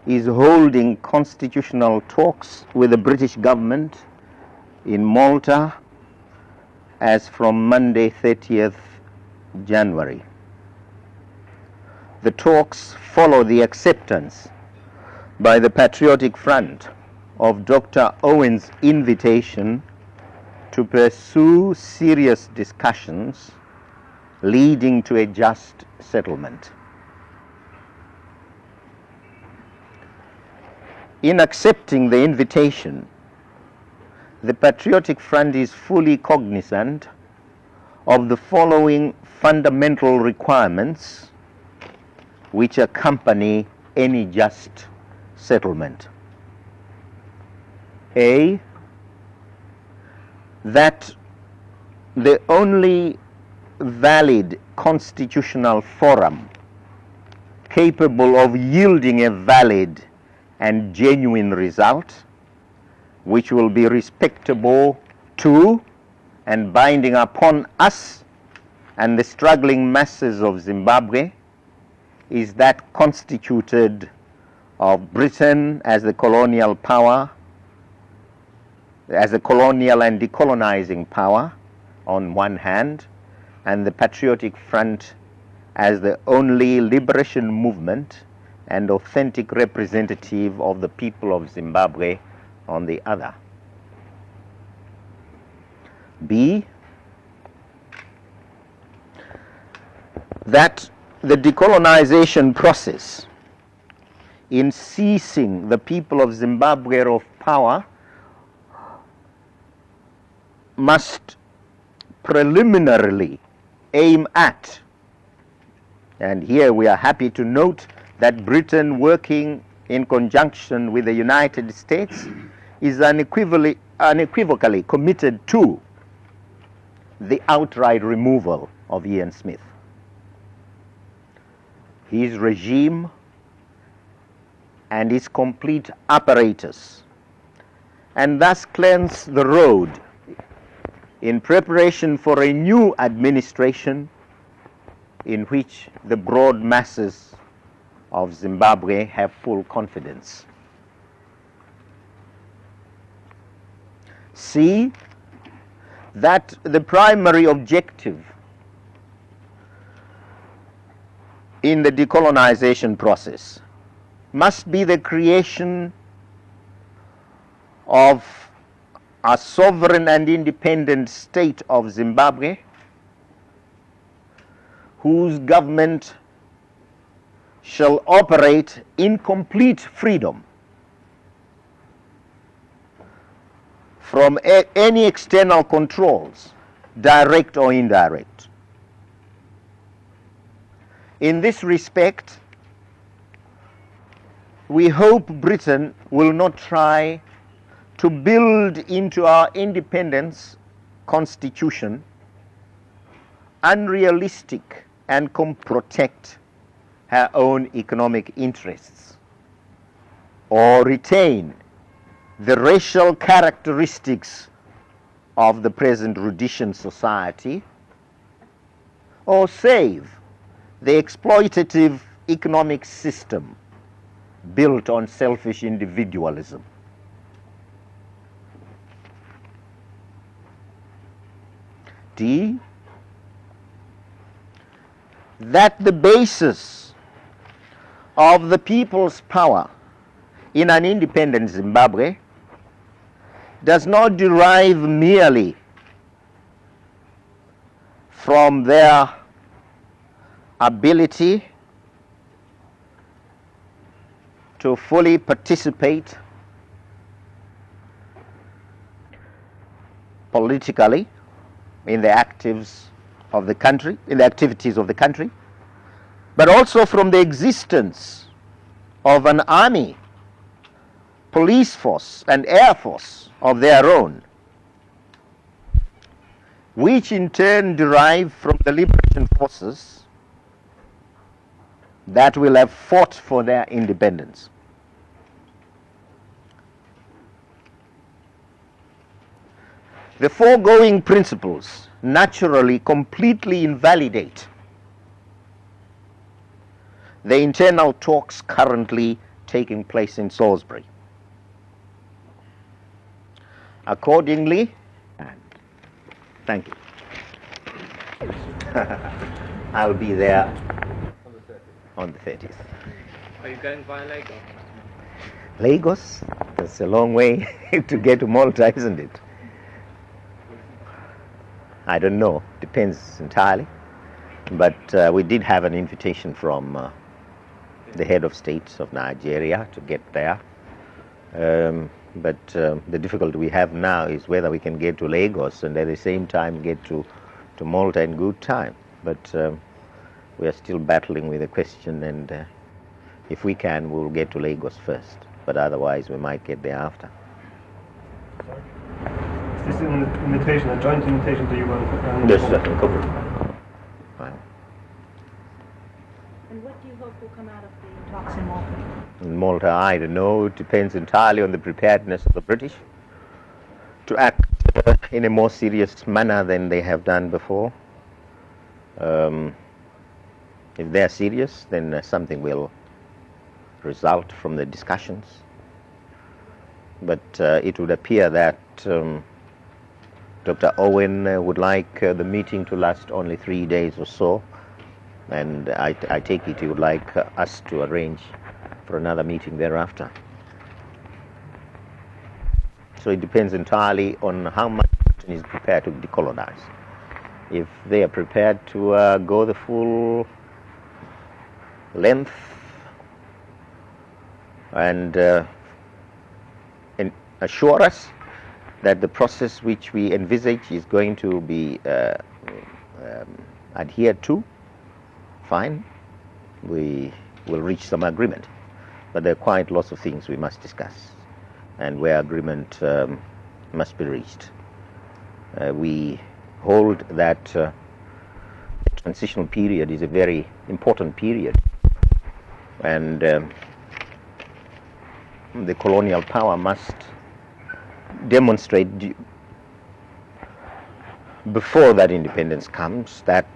is holding constitutional talks with the British government in Malta as from Monday 30th January. The talks follow the acceptance by the Patriotic Front of Dr. Owen's invitation to pursue serious discussions leading to a just settlement. In accepting the invitation, the Patriotic Front is fully cognizant of the following fundamental requirements which accompany any just settlement. A, that the only valid constitutional forum capable of yielding a valid and genuine result, which will be respectable to and binding upon us and the struggling masses of Zimbabwe, is that constituted of Britain as the colonial power, as a colonial and decolonizing power on one hand, and the Patriotic Front as the only liberation movement and authentic representative of the people of Zimbabwe on the other. B, that the decolonization process in seizing the people of Zimbabwe of power must preliminarily aim at, and here we are happy to note that Britain, working in conjunction with the United States, is unequivocally committed to the outright removal of Ian Smith, his regime, and his complete apparatus, and thus cleanse the road in preparation for a new administration in which the broad masses of Zimbabwe have full confidence. C, that the primary objective in the decolonization process must be the creation of a sovereign and independent state of Zimbabwe, whose government shall operate in complete freedom from any external controls, direct or indirect. In this respect, we hope Britain will not try to build into our independence constitution unrealistic and protect her own economic interests, or retain the racial characteristics of the present Rhodesian society, or save the exploitative economic system built on selfish individualism. D, that the basis of the people's power in an independent Zimbabwe does not derive merely from their ability to fully participate politically in the activities of the country, but also from the existence of an army, police force, and air force of their own, which in turn derive from the liberation forces that will have fought for their independence. The foregoing principles naturally completely invalidate the internal talks currently taking place in Salisbury. Accordingly, thank you. I'll be there on the 30th. Are you going via Lagos? Lagos? That's a long way to get to Malta, isn't it? I don't know. Depends entirely. But we did have an invitation from the head of state of Nigeria to get there. But the difficulty we have now is whether we can get to Lagos and at the same time get to Malta in good time. But we are still battling with the question, and if we can, we'll get to Lagos first. But otherwise, we might get there after. Is this an invitation, a joint invitation to you? Yes, sir. Fine. And what do you hope will come out of the talks in Malta? In Malta, I don't know. It depends entirely on the preparedness of the British to act in a more serious manner than they have done before. If they're serious, then something will result from the discussions. But it would appear that Dr. Owen would like the meeting to last only 3 days or so, and I take it he would like us to arrange for another meeting thereafter. So it depends entirely on how much Britain is prepared to decolonize. If they are prepared to go the full length and assure us that the process which we envisage is going to be adhered to, fine, we will reach some agreement. But there are quite lots of things we must discuss, and where agreement must be reached. We hold that the transitional period is a very important period, and the colonial power must demonstrate before that independence comes that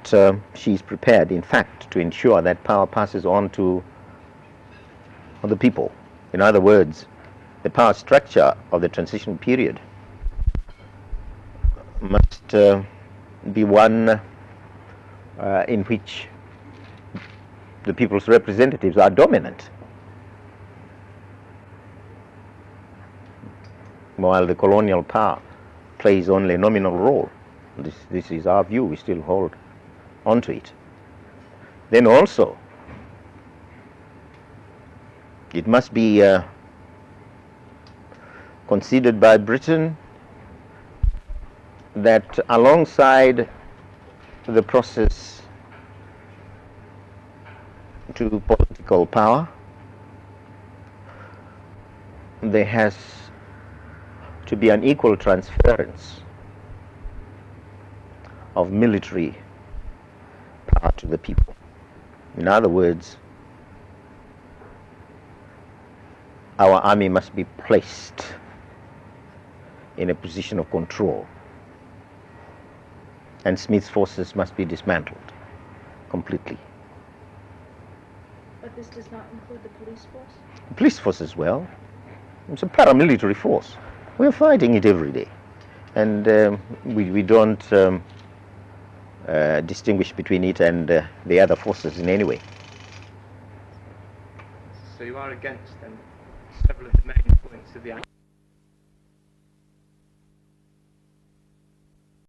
she is prepared, in fact, to ensure that power passes on to the people. In other words, the power structure of the transition period must be one in which the people's representatives are dominant, while the colonial power plays only a nominal role. This is our view. We still hold on to it. Then also, it must be considered by Britain that alongside the process to political power, there has to be an equal transference of military power to the people. In other words, our army must be placed in a position of control, and Smith's forces must be dismantled completely. But this does not include the police force? The police force as well. It's a paramilitary force. We're fighting it every day, and we don't distinguish between it and the other forces in any way. So you are against several of the main points of the